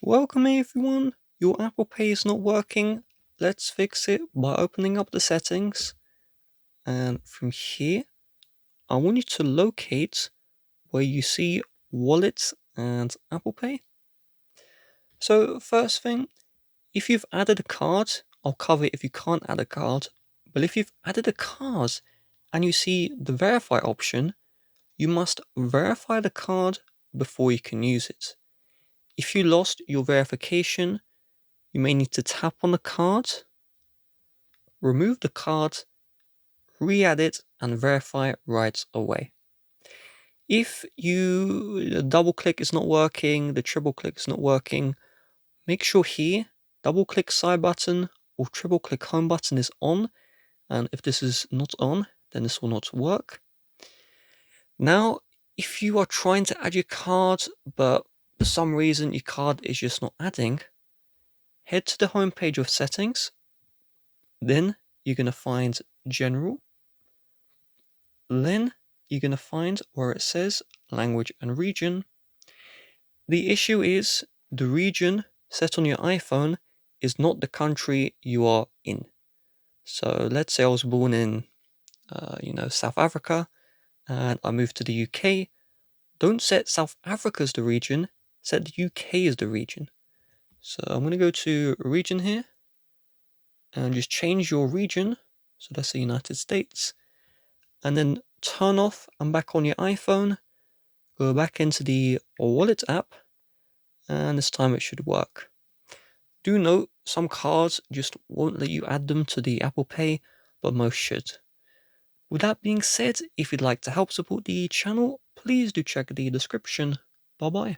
Welcome everyone, your Apple Pay is not working. Let's fix it by opening up the settings, and from here I want you to locate where you see Wallets and Apple Pay. So first thing, if you've added a card, I'll cover it if you can't add a card, but if you've added a card and you see the verify option, you must verify the card before you can use it. If you lost your verification, you may need to tap on the card, remove the card, re-add it, and verify it right away. If the double click is not working, the triple click is not working, make sure here double click side button or triple click home button is on, and if this is not on, then this will not work. Now, if you are trying to add your card, but for some reason your card is just not adding, head to the home page of settings. Then you're going to find general. Then you're going to find where it says language and region. The issue is the region set on your iPhone is not the country you are in. So let's say I was born in, South Africa, and I moved to the UK. Don't set South Africa as the region, set the UK as the region. So I'm going to go to region here, and just change your region. So that's the United States. And then turn off and back on your iPhone, go back into the Wallet app, and this time it should work. Do note, some cards just won't let you add them to the Apple Pay, but most should. With that being said, if you'd like to help support the channel, please do check the description. Bye bye.